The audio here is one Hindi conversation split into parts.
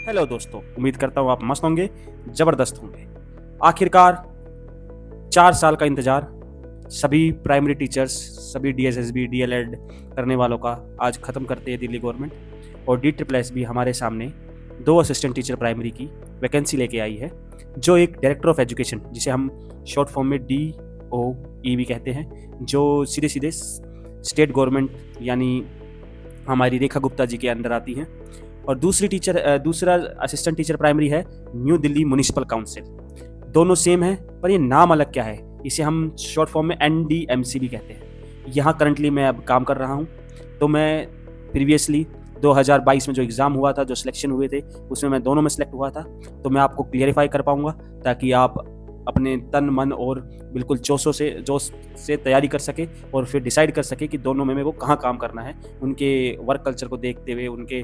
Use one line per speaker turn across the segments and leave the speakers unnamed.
हेलो दोस्तों, उम्मीद करता हूँ आप मस्त होंगे, ज़बरदस्त होंगे। आखिरकार 4 साल का इंतज़ार सभी प्राइमरी टीचर्स, सभी डीएसएसबी, डीएलएड करने वालों का आज ख़त्म करती है दिल्ली गवर्नमेंट। और DSSS भी हमारे सामने 2 असिस्टेंट टीचर प्राइमरी की वैकेंसी लेके आई है, जो एक डायरेक्टर ऑफ एजुकेशन, जिसे हम शॉर्ट फॉर्म में DOE भी कहते हैं, जो सीधे-सीधे स्टेट गवर्नमेंट यानी हमारी रेखा गुप्ता जी के अंडर आती हैं। और दूसरा असिस्टेंट टीचर प्राइमरी है न्यू दिल्ली म्युनिसिपल काउंसिल। दोनों सेम है, पर ये नाम अलग क्या है, इसे हम शॉर्ट फॉर्म में NDMC भी कहते हैं। यहाँ करंटली मैं अब काम कर रहा हूँ। तो मैं प्रीवियसली 2022 में जो एग्ज़ाम हुआ था, जो सिलेक्शन हुए थे, उसमें मैं दोनों में सेलेक्ट हुआ था। तो मैं आपको क्लियरिफाई कर पाऊँगा, ताकि आप अपने तन मन और बिल्कुल जोश से तैयारी कर सके और फिर डिसाइड कर सके कि दोनों में मेरे को कहाँ काम करना है, उनके वर्क कल्चर को देखते हुए, उनके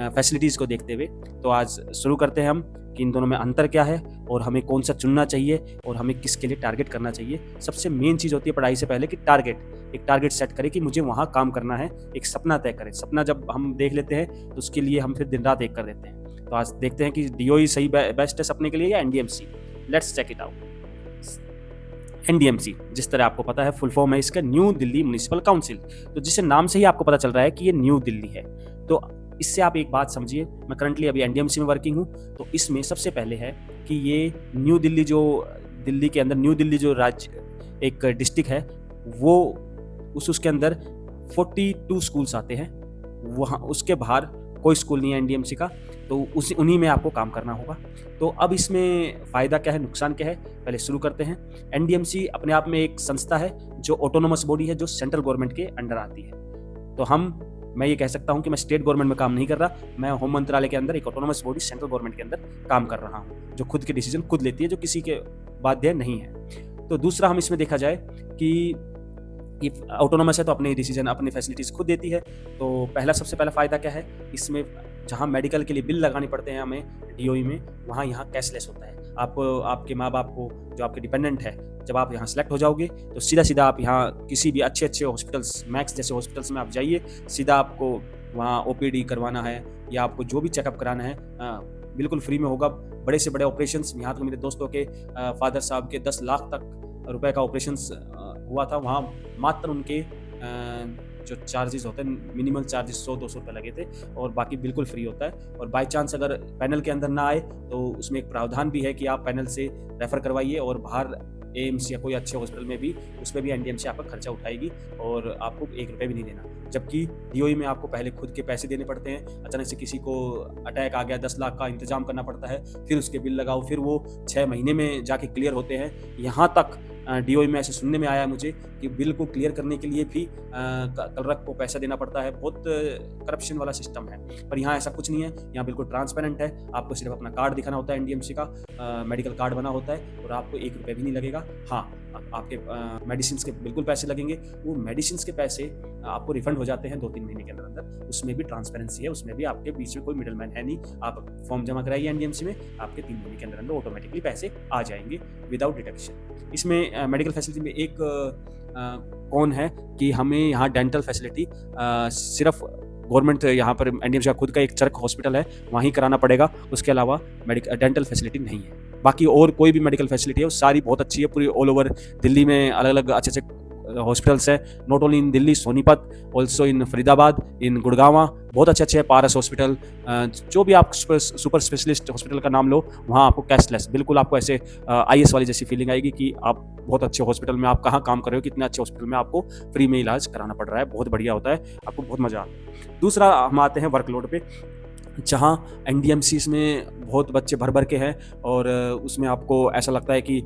फैसिलिटीज़ को देखते हुए। तो आज शुरू करते हैं हम कि इन दोनों में अंतर क्या है और हमें कौन सा चुनना चाहिए और हमें किसके लिए टारगेट करना चाहिए। सबसे मेन चीज़ होती है पढ़ाई से पहले कि एक टारगेट सेट करें कि मुझे वहाँ काम करना है, एक सपना तय करें। सपना जब हम देख लेते हैं तो उसके लिए हम फिर दिन रात एक कर देते हैं। तो आज देखते हैं कि DOE सही बेस्ट है सपने के लिए या NDMC। Let's check it out. NDMC, जिस तरह आपको पता है, फुल फॉर्म है इसका न्यू दिल्ली म्युनिसिपल काउंसिल। तो जिससे नाम से ही आपको पता चल रहा है कि ये न्यू दिल्ली है। तो इससे आप एक बात समझिए, मैं करंटली अभी NDMC में वर्किंग हूँ। तो इसमें सबसे पहले है कि ये न्यू दिल्ली, जो दिल्ली के अंदर न्यू दिल्ली जो राज्य एक डिस्ट्रिक्ट है, वो उसके अंदर 42 स्कूल्स आते हैं। वहाँ उसके बाहर कोई स्कूल नहीं है NDMC का। तो उन्हीं में आपको काम करना होगा। तो अब इसमें फ़ायदा क्या है, नुकसान क्या है, पहले शुरू करते हैं। NDMC अपने आप में एक संस्था है जो ऑटोनोमस बॉडी है, जो सेंट्रल गवर्नमेंट के अंडर आती है। तो मैं ये कह सकता हूँ कि मैं स्टेट गवर्नमेंट में काम नहीं कर रहा, मैं होम मंत्रालय के अंदर एक ऑटोनोमस बॉडी सेंट्रल गवर्नमेंट के अंदर काम कर रहा हूँ, जो खुद के डिसीजन खुद लेती है, जो किसी के बाध्य नहीं है। तो दूसरा, हम इसमें देखा जाए कि ये ऑटोनोमस है तो अपने डिसीजन, अपनी फैसिलिटीज़ खुद देती है। तो सबसे पहला फ़ायदा क्या है इसमें, जहाँ मेडिकल के लिए बिल लगाने पड़ते हैं हमें DOE में, वहाँ यहाँ कैशलेस होता है। आपको आपके माँ बाप को, जो आपके डिपेंडेंट है, जब आप यहाँ सेलेक्ट हो जाओगे तो सीधा आप यहाँ किसी भी अच्छे हॉस्पिटल्स, मैक्स जैसे हॉस्पिटल्स में आप जाइए, सीधा आपको वहाँ OPD करवाना है या आपको जो भी चेकअप कराना है बिल्कुल फ्री में होगा। बड़े से बड़े ऑपरेशंस, यहाँ तक मेरे दोस्तों के फादर साहब के 10 लाख तक रुपए का ऑपरेशंस हुआ था, वहाँ मात्र उनके जो चार्जेस होते हैं, मिनिमल चार्जेस 100-200 रुपये लगे थे, और बाकी बिल्कुल फ्री होता है। और बाय चांस अगर पैनल के अंदर ना आए तो उसमें एक प्रावधान भी है कि आप पैनल से रेफ़र करवाइए, और बाहर AIIMS या कोई अच्छे हॉस्पिटल में भी, उसमें भी NDMC आपका खर्चा उठाएगी और आपको 1 रुपये भी नहीं देना। जबकि DOE में आपको पहले खुद के पैसे देने पड़ते हैं। अचानक से किसी को अटैक आ गया, 10 लाख का इंतजाम करना पड़ता है, फिर उसके बिल लगाओ, फिर वो 6 महीने में जाके क्लियर होते हैं। यहाँ तक DOE में ऐसे सुनने में आया है मुझे कि बिल को क्लियर करने के लिए भी कलरक को पैसा देना पड़ता है। बहुत करप्शन वाला सिस्टम है, पर यहाँ ऐसा कुछ नहीं है। यहाँ बिल्कुल ट्रांसपेरेंट है। आपको सिर्फ अपना कार्ड दिखाना होता है NDMC का, मेडिकल कार्ड बना होता है, और आपको 1 रुपये भी नहीं लगेगा। हाँ, आपके मेडिसिन के बिल्कुल पैसे लगेंगे। वो मेडिसिन के पैसे आपको रिफंड हो जाते हैं 2-3 महीने के अंदर। उसमें भी ट्रांसपेरेंसी है, उसमें भी आपके बीच में कोई मिडल मैन है नहीं। आप फॉर्म जमा कराइए NDMC में, आपके 3 महीने के अंदर ऑटोमेटिकली पैसे आ जाएंगे विदाउट डिडक्शन। इसमें मेडिकल फैसिलिटी में एक कौन है कि हमें यहाँ डेंटल फैसिलिटी सिर्फ गवर्नमेंट, यहाँ पर NDMC का खुद का एक चरक हॉस्पिटल है, वहीं कराना पड़ेगा। उसके अलावा डेंटल फैसिलिटी नहीं है। बाकी और कोई भी मेडिकल फैसिलिटी है वो सारी बहुत अच्छी है। पूरी ऑल ओवर दिल्ली में अलग अलग अच्छे हॉस्पिटल्स हैं, not only in Delhi, Sonipat, also in Faridabad, in Gurgaon, बहुत अच्छे हैं। पारस हॉस्पिटल, जो भी आप सुपर स्पेशलिस्ट हॉस्पिटल का नाम लो, वहाँ आपको कैशलेस, बिल्कुल आपको ऐसे IS वाली जैसी फीलिंग आएगी कि आप बहुत अच्छे हॉस्पिटल में, आप कहाँ काम कर रहे हो, कितने अच्छे हॉस्पिटल में आपको फ्री में इलाज कराना पड़ रहा है। बहुत बढ़िया होता है, आपको बहुत मज़ा आता है। दूसरा, हम आते हैं वर्कलोड पे, जहाँ NDMC में बहुत बच्चे भर के हैं, और उसमें आपको ऐसा लगता है कि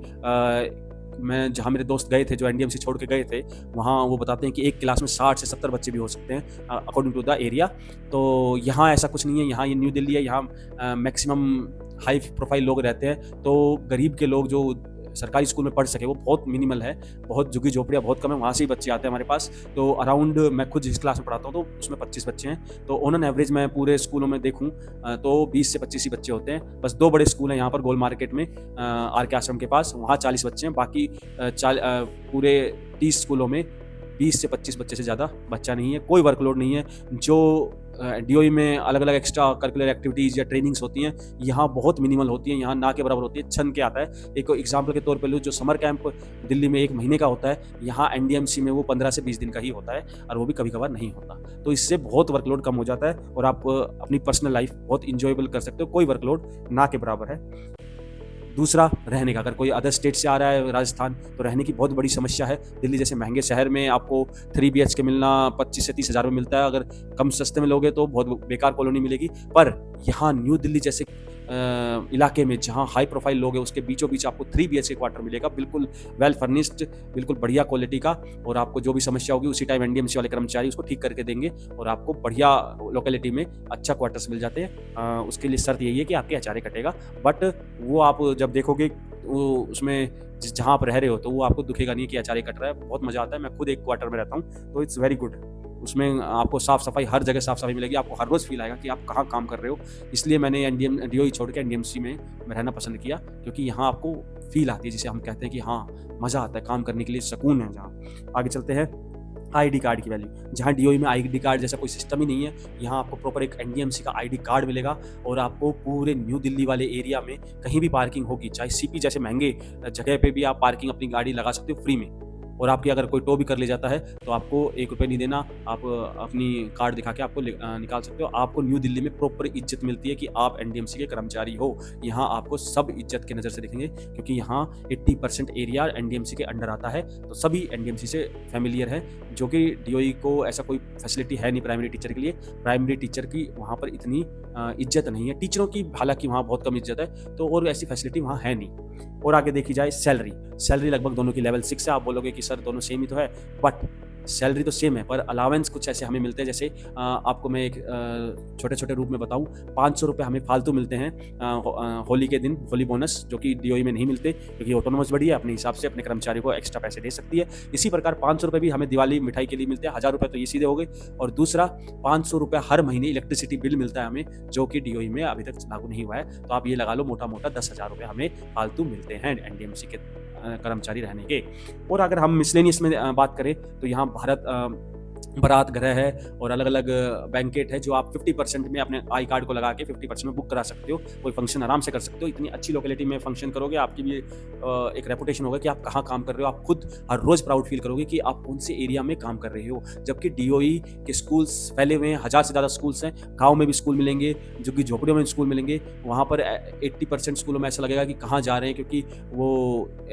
मैं जहाँ मेरे दोस्त गए थे, जो NDMC छोड़ के गए थे, वहाँ वो बताते हैं कि एक क्लास में 60 से 70 बच्चे भी हो सकते हैं अकॉर्डिंग टू द एरिया। तो यहाँ ऐसा कुछ नहीं है। यहाँ ये न्यू दिल्ली है, यहाँ मैक्सिमम हाई प्रोफाइल लोग रहते हैं। तो गरीब के लोग जो सरकारी स्कूल में पढ़ सके वो बहुत मिनिमल है, बहुत झुग्गी झोपड़ियाँ बहुत कम है। वहाँ से ही बच्चे आते हैं हमारे पास। तो अराउंड, मैं खुद जिस क्लास में पढ़ाता हूँ तो उसमें 25 बच्चे हैं। तो ऑन एन एवरेज मैं पूरे स्कूलों में देखूँ तो 20 से 25 ही बच्चे होते हैं। बस 2 बड़े स्कूल हैं यहाँ पर, गोल मार्केट में RK आश्रम के पास, वहाँ 40 बच्चे हैं। बाकी पूरे 30 स्कूलों में 20 से 25 बच्चे से ज़्यादा बच्चा नहीं है। कोई वर्कलोड नहीं है। जो डीओई में अलग अलग एक्स्ट्रा करिकुलर एक्टिविटीज़ या ट्रेनिंग्स होती हैं, यहाँ बहुत मिनिमल होती हैं, यहाँ ना के बराबर होती है, छन के आता है। एक एग्जाम्पल के तौर पे लूँ, जो समर कैंप दिल्ली में 1 महीने का होता है, यहाँ एनडीएमसी में वो 15 से 20 दिन का ही होता है, और वो भी कभी-कभार नहीं होता। तो इससे बहुत वर्कलोड कम हो जाता है और आप अपनी पर्सनल लाइफ बहुत एन्जॉयबल कर सकते हो, कोई वर्कलोड ना के बराबर है। दूसरा, रहने का, अगर कोई अदर स्टेट से आ रहा है राजस्थान, तो रहने की बहुत बड़ी समस्या है। दिल्ली जैसे महंगे शहर में आपको 3 बीएचके मिलना 25 से 30 हज़ार में मिलता है, अगर कम सस्ते में लोगे तो बहुत बेकार कॉलोनी मिलेगी। पर यहाँ न्यू दिल्ली जैसे इलाके में जहाँ हाई प्रोफाइल लोग हैं, उसके बीचों बीच आपको 3 बीएचके क्वार्टर मिलेगा, बिल्कुल वेल फर्निश्ड, बिल्कुल बढ़िया क्वालिटी का, और आपको जो भी समस्या होगी उसी टाइम एनडीएमसी वाले कर्मचारी उसको ठीक करके देंगे और आपको बढ़िया लोकेलिटी में अच्छा क्वार्टर्स मिल जाते हैं। उसके लिए शर्त यही है कि आपके एचआरए कटेगा, बट वो आप जब देखोगे वो उसमें जहाँ आप रह रहे हो तो वो आपको दिखेगा नहीं कि एचआरए कट रहा है। बहुत मजा आता है। मैं खुद एक क्वार्टर में रहता हूँ, तो इट्स वेरी गुड। उसमें आपको साफ सफाई, हर जगह साफ सफाई मिलेगी, आपको हर रोज़ फील आएगा कि आप कहाँ काम कर रहे हो। इसलिए मैंने एनडीएम डीओई छोड़ के एनडीएमसी में रहना पसंद किया, क्योंकि यहाँ आपको फील आती है, जिसे हम कहते हैं कि हाँ, मज़ा आता है काम करने के लिए, सुकून है जहाँ। आगे चलते हैं, आईडी कार्ड की वैल्यू। जहाँ डीओई में आईडी कार्ड जैसा कोई सिस्टम ही नहीं है, यहाँ आपको प्रॉपर एक एनडीएमसी का आईडी कार्ड मिलेगा और आपको पूरे न्यू दिल्ली वाले एरिया में कहीं भी पार्किंग होगी, चाहे सीपी जैसे महंगे जगह पे भी आप पार्किंग अपनी गाड़ी लगा सकते हो फ्री में। और आपकी अगर कोई टो भी कर ले जाता है तो आपको 1 रुपये नहीं देना, आप अपनी कार्ड दिखा के आपको निकाल सकते हो। आपको न्यू दिल्ली में प्रॉपर इज्जत मिलती है कि आप एनडीएमसी के कर्मचारी हो। यहाँ आपको सब इज्जत की नज़र से देखेंगे, क्योंकि यहाँ 80% एरिया एनडीएमसी के अंडर आता है, तो सभी एनडीएमसी से फैमिलियर है, जो कि डीओई को ऐसा कोई फैसिलिटी है नहीं प्राइमरी टीचर के लिए। प्राइमरी टीचर की वहाँ पर इतनी इज्जत नहीं है, टीचरों की हालांकि वहाँ बहुत कम इज्जत है, तो और ऐसी फैसिलिटी वहाँ है नहीं। और आगे देखी जाए सैलरी लगभग दोनों की लेवल 6 है। आप बोलोगे कि सर दोनों सेम ही तो है, बट सैलरी तो सेम है, पर अलावेंस कुछ ऐसे हमें मिलते हैं। जैसे आपको मैं एक छोटे छोटे रूप में बताऊं, 500 रुपये हमें फालतू मिलते हैं होली के दिन, होली बोनस, जो कि डीओई में नहीं मिलते, क्योंकि ऑटोनोमस बड़ी है, अपने हिसाब से अपने कर्मचारियों को एक्स्ट्रा पैसे दे सकती है। इसी प्रकार 500 रुपये भी हमें दिवाली मिठाई के लिए मिलते हैं। 1000 रुपये तो ये सीधे हो गए, और दूसरा 500 रुपये हर महीने इलेक्ट्रिसिटी बिल मिलता है हमें, जो कि डीओई में अभी तक लागू नहीं हुआ है। तो आप ये लगा लो, मोटा मोटा 10,000 रुपये हमें फालतू मिलते हैं एनडीएमसी के कर्मचारी रहने के। और अगर हम मिसलेनियस में बात करें, तो यहाँ भारत बारात गृह है और अलग अलग बैंकेट है, जो आप 50% में अपने आई कार्ड को लगा के 50% में बुक करा सकते हो। कोई फंक्शन आराम से कर सकते हो। इतनी अच्छी लोकेलिटी में फंक्शन करोगे, आपकी भी एक रेपुटेशन होगा कि आप कहाँ काम कर रहे हो। आप खुद हर रोज़ प्राउड फील करोगे कि आप कौन से एरिया में काम कर रहे हो। जबकि डीओई के स्कूल्स फैले हुए हैं, 1000 से ज़्यादा स्कूल्स हैं। गाँव में भी स्कूल मिलेंगे, जो कि झोपड़ियों में स्कूल मिलेंगे। वहाँ पर 80% स्कूलों में ऐसा लगेगा कि कहाँ जा रहे हैं, क्योंकि वो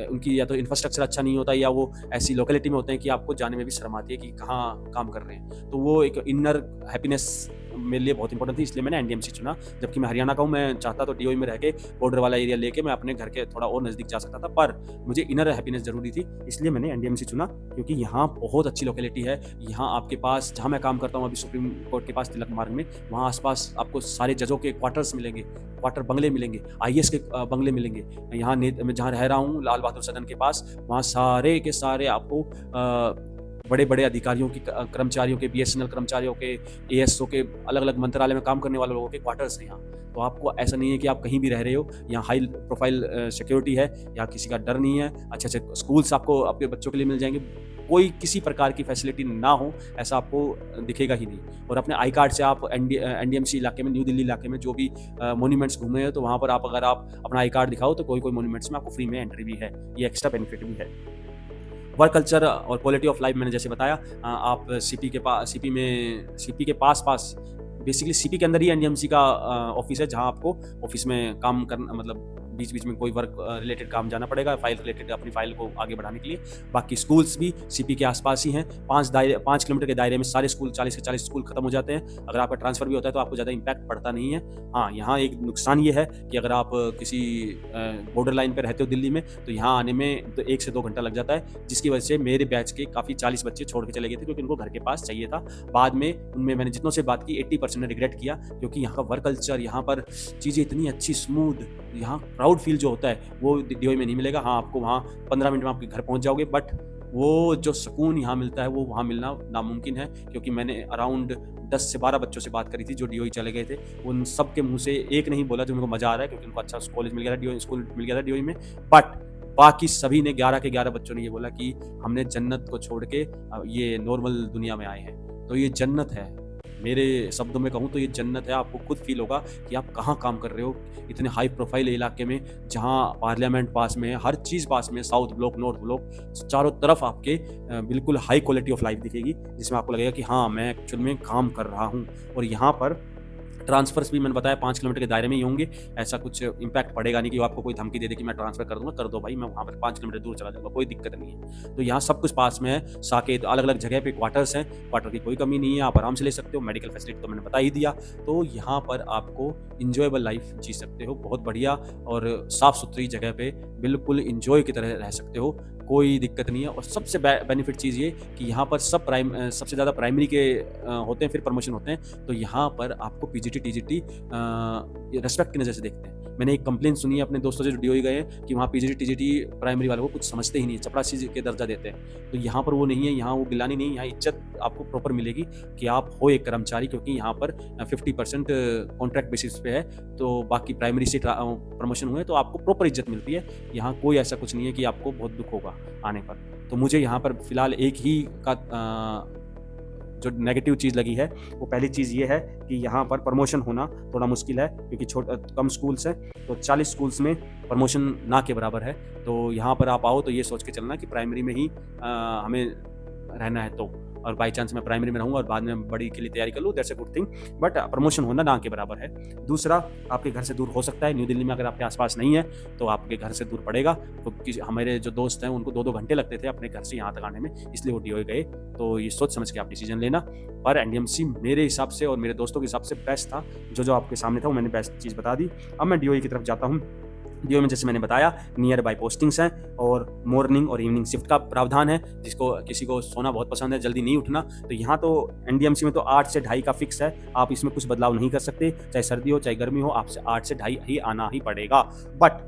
उनकी या तो इंफ्रास्ट्रक्चर अच्छा नहीं होता, या वो ऐसी लोकेलिटी में होते हैं कि आपको जाने में भी शर्म आती है कि कहाँ काम कर रहे हैं। तो वो एक इनर हैप्पीनेस मेरे लिए बहुत इंपॉर्टेंट थी, इसलिए मैंने एनडीएमसी चुना। जबकि मैं हरियाणा का हूँ, मैं चाहता तो डीओई में रह के बॉर्डर वाला एरिया लेके मैं अपने घर के थोड़ा और नज़दीक जा सकता था, पर मुझे इनर हैप्पीनेस जरूरी थी, इसलिए मैंने एनडीएमसी चुना। क्योंकि यहाँ बहुत अच्छी लोकेलिटी है। यहाँ आपके पास, जहाँ मैं काम करता हूँ अभी सुप्रीम कोर्ट के पास तिलक मार्ग में, वहाँ आसपास आपको सारे जजों के क्वार्टर्स मिलेंगे, क्वार्टर बंगले मिलेंगे, आईएएस के बंगले मिलेंगे। यहाँ मैं जहाँ रह रहा हूँ लाल बहादुर सदन के पास, वहाँ सारे के सारे आपको बड़े बड़े अधिकारियों की, कर्मचारियों के, बीएसएनएल कर्मचारियों के, एएसओ के, अलग अलग मंत्रालय में काम करने वाले लोगों के क्वार्टर्स हैं यहाँ। तो आपको ऐसा नहीं है कि आप कहीं भी रह रहे हो। यहाँ हाई प्रोफाइल सिक्योरिटी है, यहाँ किसी का डर नहीं है। अच्छे अच्छे स्कूल्स आपको आपके बच्चों के लिए मिल जाएंगे। कोई किसी प्रकार की फैसिलिटी ना हो ऐसा आपको दिखेगा ही नहीं। और अपने आई कार्ड से आप एनडीएमसी इलाके में, न्यू दिल्ली इलाके में जो भी मोन्यूमेंट्स घूमे हैं, तो वहाँ पर आप अगर आप अपना आई कार्ड दिखाओ तो कोई मोन्यूमेंट्स में आपको फ्री में एंट्री भी है। ये एक्स्ट्रा बेनिफिट भी है। वर्क कल्चर और क्वालिटी ऑफ लाइफ मैंने जैसे बताया, आप सीपी के पास बेसिकली सीपी के अंदर ही एनडीएमसी का ऑफिस है, जहां आपको ऑफिस में काम करना, मतलब बीच बीच में कोई वर्क रिलेटेड काम जाना पड़ेगा, फाइल रिलेटेड अपनी फाइल को आगे बढ़ाने के लिए। बाकी स्कूल्स भी सीपी के आसपास ही हैं। 5 किलोमीटर के दायरे में सारे स्कूल, 40 के 40 स्कूल खत्म हो जाते हैं। अगर आपका ट्रांसफर भी होता है तो आपको ज़्यादा इंपैक्ट पड़ता नहीं है। हाँ, यहाँ एक नुकसान ये है कि अगर आप किसी बॉर्डर लाइन पर रहते हो दिल्ली में, तो यहाँ आने में तो 1 से 2 घंटा लग जाता है, जिसकी वजह से मेरे बैच के काफ़ी 40 बच्चे छोड़ के चले गए थे, क्योंकि उनको घर के पास चाहिए था। बाद में उनमें मैंने जितनों से बात की, 80% ने रिग्रेट किया, क्योंकि यहाँ का वर्क कल्चर, यहाँ पर चीज़ें इतनी अच्छी, स्मूथ, यहाँ प्राउड फील जो होता है वो डीओई में नहीं मिलेगा। हाँ, आपको वहाँ 15 मिनट में आपके घर पहुँच जाओगे, बट वो जो सुकून यहाँ मिलता है वो वहाँ मिलना नामुमकिन है। क्योंकि मैंने अराउंड 10 से 12 बच्चों से बात करी थी जो डीओई चले गए थे। उन सब के मुंह से एक नहीं बोला जो उनको मज़ा आ रहा है, क्योंकि उनको अच्छा कॉलेज मिल गया था, डीओई स्कूल मिल गया था डीओई में। बट बाकी सभी ने 11 के 11 बच्चों ने ये बोला कि हमने जन्नत को छोड़ के ये नॉर्मल दुनिया में आए हैं। तो ये जन्नत है, मेरे शब्दों में कहूँ तो ये जन्नत है। आपको खुद फ़ील होगा कि आप कहाँ काम कर रहे हो, इतने हाई प्रोफ़ाइल इलाके में, जहाँ पार्लियामेंट पास में है, हर चीज़ पास में है, साउथ ब्लॉक, नॉर्थ ब्लॉक, चारों तरफ आपके बिल्कुल हाई क्वालिटी ऑफ लाइफ़ दिखेगी, जिसमें आपको लगेगा कि हाँ, मैं एक्चुअल में काम कर रहा हूँ। और यहाँ पर ट्रांसफ़र्स भी मैंने बताया 5 किलोमीटर के दायरे में ही होंगे, ऐसा कुछ इम्पैक्ट पड़ेगा नहीं कि आपको कोई धमकी दे दे कि मैं ट्रांसफ़र कर दूँगा, कर दो भाई, मैं वहाँ पर 5 किलोमीटर दूर चला जाऊँगा, कोई दिक्कत नहीं है। तो यहाँ सब कुछ पास में है, साकेत अलग-अलग जगह पे क्वार्टर्स हैं, क्वार्टर की कोई कमी नहीं है, आप आराम से ले सकते हो, मेडिकल फैसिलिटी तो मैंने बता ही दिया। तो यहाँ पर आपको एन्जॉयबल लाइफ़ जी सकते हो, बहुत बढ़िया और साफ़-सुथरी जगह पे बिल्कुल एन्जॉय की तरह रह सकते हो, कोई दिक्कत नहीं है। और सबसे बेनिफिट चीज़ ये कि यहाँ पर सबसे ज़्यादा प्राइमरी के होते हैं, फिर प्रमोशन होते हैं, तो यहाँ पर आपको पीजीटी, टीजीटी रिस्पेक्ट की नज़र से देखते हैं। मैंने एक कंप्लेंट सुनी है अपने दोस्तों से जो डीओई गए हैं कि वहाँ पीजीटी, टीजीटी प्राइमरी वालों को कुछ समझते ही नहीं है, चपरासी के दर्जा देते हैं। तो यहाँ पर वो नहीं है, यहाँ वो गिलानी नहीं, यहाँ इज्जत आपको प्रॉपर मिलेगी कि आप हो एक कर्मचारी, क्योंकि यहाँ पर 50% कॉन्ट्रैक्ट बेसिस पे है, तो बाकी प्राइमरी से प्रमोशन हुए तो आपको प्रॉपर इज्जत मिलती है। यहाँ कोई ऐसा कुछ नहीं है कि आपको बहुत दुःख होगा आने पर। तो मुझे यहाँ पर फ़िलहाल एक ही का जो नेगेटिव चीज़ लगी है, वो पहली चीज़ ये है कि यहाँ पर प्रमोशन होना थोड़ा मुश्किल है, क्योंकि कम स्कूल्स हैं, तो 40 स्कूल्स में प्रमोशन ना के बराबर है। तो यहाँ पर आप आओ तो ये सोच के चलना कि प्राइमरी में ही हमें रहना है, तो और बाई चांस मैं प्राइमरी में रहूँगा और बाद में बड़ी के लिए तैयारी कर लूँ, that's a good thing, but promotion होना ना के बराबर है। दूसरा, आपके घर से दूर हो सकता है, न्यू दिल्ली में अगर आपके आसपास नहीं है तो आपके घर से दूर पड़ेगा। तो हमारे जो दोस्त हैं उनको 2-2 घंटे लगते थे अपने घर से यहाँ तक आने में, इसलिए वो डीओई गए। तो ये सोच समझ के आप डिसीजन लेना। पर एनडीएमसी मेरे हिसाब से और मेरे दोस्तों के हिसाब से बेस्ट था, जो आपके सामने था वो मैंने बेस्ट चीज़ बता दी। अब मैं डीओई की तरफ जाता हूँ। डीओ में जैसे मैंने बताया नियर बाय पोस्टिंग्स हैं और मॉर्निंग और इवनिंग शिफ्ट का प्रावधान है, जिसको किसी को सोना बहुत पसंद है, जल्दी नहीं उठना, तो यहाँ तो एनडीएमसी में तो 8 से ढाई का फिक्स है, आप इसमें कुछ बदलाव नहीं कर सकते, चाहे सर्दी हो चाहे गर्मी हो, आपसे 8 से ढाई ही आना ही पड़ेगा। बट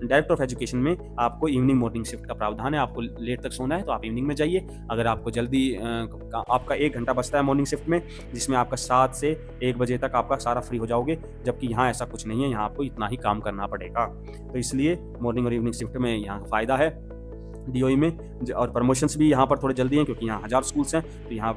डायरेक्टर ऑफ एजुकेशन में आपको इवनिंग मॉर्निंग शिफ्ट का प्रावधान है, आपको लेट तक सोना है तो आप इवनिंग में जाइए। अगर आपको जल्दी आपका 1 घंटा बचता है मॉर्निंग शिफ्ट में, जिसमें आपका 7 से 1 बजे तक आपका सारा फ्री हो जाओगे, जबकि यहाँ ऐसा कुछ नहीं है, यहाँ आपको इतना ही काम करना पड़ेगा। तो इसलिए मॉर्निंग और इवनिंग शिफ्ट में यहाँ फ़ायदा है डीओई में। और प्रमोशंस भी यहाँ पर थोड़े जल्दी हैं, क्योंकि यहाँ 1000 स्कूल्स हैं, तो यहाँ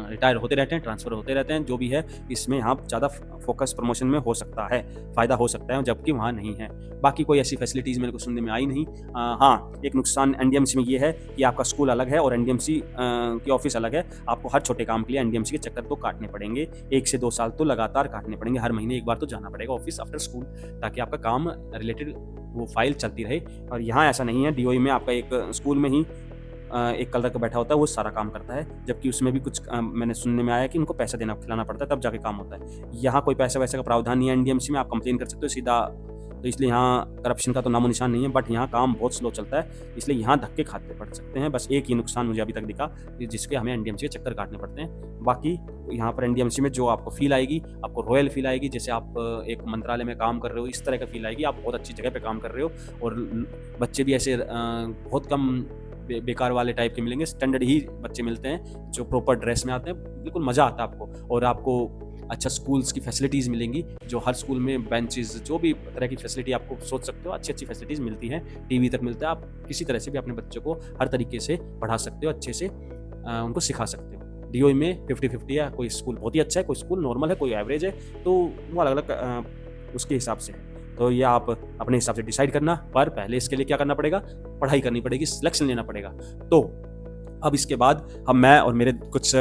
रिटायर होते रहते हैं, ट्रांसफ़र होते रहते हैं, जो भी है इसमें यहाँ ज़्यादा फोकस प्रमोशन में हो सकता है, फ़ायदा हो सकता है, जबकि वहाँ नहीं है। बाकी कोई ऐसी फैसिलिटीज़ मेरे को सुनने में आई नहीं। हाँ, एक नुकसान एनडीएमसी में ये है कि आपका स्कूल अलग है और एनडीएमसी की ऑफिस अलग है, आपको हर छोटे काम के लिए एनडीएमसी के चक्कर तो काटने पड़ेंगे, 1 से 2 साल तो लगातार काटने पड़ेंगे, हर महीने एक बार तो जाना पड़ेगा ऑफिस आफ्टर स्कूल, ताकि आपका काम रिलेटेड वो फाइल चलती रहे। और यहाँ ऐसा नहीं है, डीओई में आपका एक स्कूल में ही एक क्लर्क बैठा होता है, वो सारा काम करता है, जबकि उसमें भी कुछ मैंने सुनने में आया कि उनको पैसा खिलाना पड़ता है, तब जाके काम होता है। यहाँ कोई पैसा वैसे का प्रावधान नहीं है एनडीएमसी में, आप कंप्लेन कर सकते हो सीधा, तो इसलिए यहाँ करप्शन का तो नामो निशान नहीं है, बट यहाँ काम बहुत स्लो चलता है, इसलिए यहाँ धक्के खाते पड़ सकते हैं। बस एक ही नुकसान मुझे अभी तक दिखा, जिसके हमें एनडीएमसी के चक्कर काटने पड़ते हैं। बाकी यहाँ पर एनडीएमसी में जो आपको फील आएगी, आपको रॉयल फील आएगी, जैसे आप एक मंत्रालय में काम कर रहे हो, इस तरह का फील आएगी, आप बहुत अच्छी जगह पे काम कर रहे हो। और बच्चे भी ऐसे बहुत कम बेकार वाले टाइप के मिलेंगे, स्टैंडर्ड ही बच्चे मिलते हैं जो प्रॉपर ड्रेस में आते हैं, बिल्कुल मज़ा आता है आपको। और आपको अच्छा स्कूल्स की फैसिलिटीज़ मिलेंगी, जो हर स्कूल में बेंचेस, जो भी तरह की फैसिलिटी आपको सोच सकते हो, अच्छी फैसिलिटीज़ मिलती हैं, टीवी तक मिलता है, आप किसी तरह से भी अपने बच्चों को हर तरीके से पढ़ा सकते हो, अच्छे से उनको सिखा सकते हो। डीओई में 50-50 है, कोई स्कूल बहुत ही अच्छा है, कोई स्कूल नॉर्मल है, कोई एवरेज है, तो वो अलग-अलग उसके हिसाब से है। तो ये आप अपने हिसाब से डिसाइड करना, पर पहले इसके लिए क्या करना पड़ेगा, पढ़ाई करनी पड़ेगी, सिलेक्शन लेना पड़ेगा। तो अब इसके बाद मैं और मेरे कुछ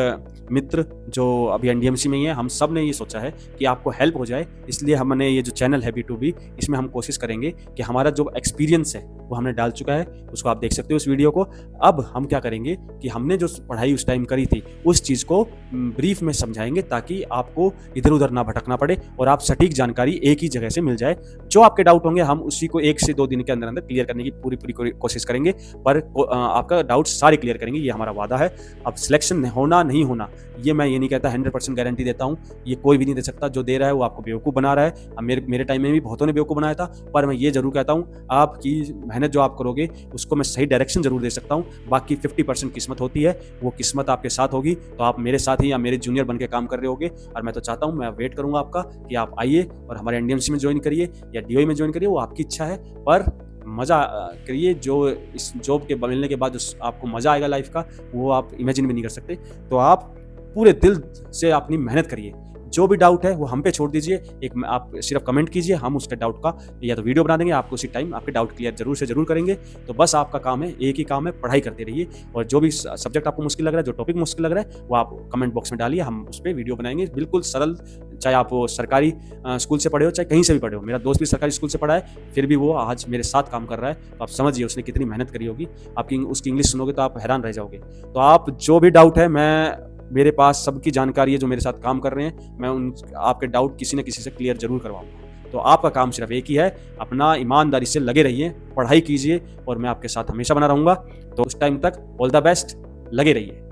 मित्र जो अभी एनडीएमसी में ही हैं, हम सब ने ये सोचा है कि आपको हेल्प हो जाए, इसलिए हमने ये जो चैनल है B2B, इसमें हम कोशिश करेंगे कि हमारा जो एक्सपीरियंस है वो हमने डाल चुका है, उसको आप देख सकते हो इस वीडियो को। अब हम क्या करेंगे कि हमने जो पढ़ाई उस टाइम करी थी, उस चीज़ को ब्रीफ में समझाएंगे, ताकि आपको इधर उधर ना भटकना पड़े और आप सटीक जानकारी एक ही जगह से मिल जाए। जो आपके डाउट होंगे हम उसी को 1 से 2 दिन के अंदर अंदर क्लियर करने की पूरी कोशिश करेंगे, पर आपका डाउट सारे क्लियर करेंगे, ये हमारा वादा है। अब सिलेक्शन होना नहीं होना, ये मैं ये नहीं कहता 100% गारंटी देता हूँ, ये कोई भी नहीं दे सकता। जो दे रहा है वो आपको बेवकूफ़ बना रहा है। अब मेरे टाइम में भी बहुतों ने बेवकूफ़ बनाया था, पर मैं ये जरूर कहता हूँ, आपकी मेहनत जो आप करोगे उसको मैं सही डायरेक्शन जरूर दे सकता हूँ। बाकी 50% किस्मत होती है, वो किस्मत आपके साथ होगी तो आप मेरे साथ ही या मेरे जूनियर बन के काम कर रहे होगे। और मैं तो चाहता हूँ, मैं वेट करूँगा आपका कि आप आइए और हमारे एनडीएमसी में ज्वाइन करिए या डीओई में ज्वाइन करिए, वो आपकी इच्छा है, पर मज़ा करिए। जो इस जॉब के मिलने के बाद जो आपको मज़ा आएगा लाइफ का, वो आप इमेजिन भी नहीं कर सकते। तो आप पूरे दिल से अपनी मेहनत करिए। जो भी डाउट है वो हम पे छोड़ दीजिए, आप सिर्फ कमेंट कीजिए, हम उसके डाउट का या तो वीडियो बना देंगे, आपको उसी टाइम आपके डाउट क्लियर जरूर से जरूर करेंगे। तो बस आपका काम है, एक ही काम है, पढ़ाई करते रहिए, और जो भी सब्जेक्ट आपको मुश्किल लग रहा है, जो टॉपिक मुश्किल लग रहा है, वो आप कमेंट बॉक्स में डालिए, हम उस पर वीडियो बनाएंगे बिल्कुल सरल। चाहे आप वो सरकारी स्कूल से पढ़े हो, चाहे कहीं से भी पढ़े हो, मेरा दोस्त भी सरकारी स्कूल से पढ़ा है, फिर भी वो आज मेरे साथ काम कर रहा है। तो आप समझिए उसने कितनी मेहनत करी होगी। आपकी उसकी इंग्लिश सुनोगे तो आप हैरान रह जाओगे। तो आप जो भी डाउट है, मेरे पास सबकी जानकारी है जो मेरे साथ काम कर रहे हैं, मैं उन आपके डाउट किसी न किसी से क्लियर जरूर करवाऊंगा। तो आपका काम सिर्फ एक ही है, अपना ईमानदारी से लगे रहिए, पढ़ाई कीजिए, और मैं आपके साथ हमेशा बना रहूंगा। तो उस टाइम तक ऑल द बेस्ट, लगे रहिए।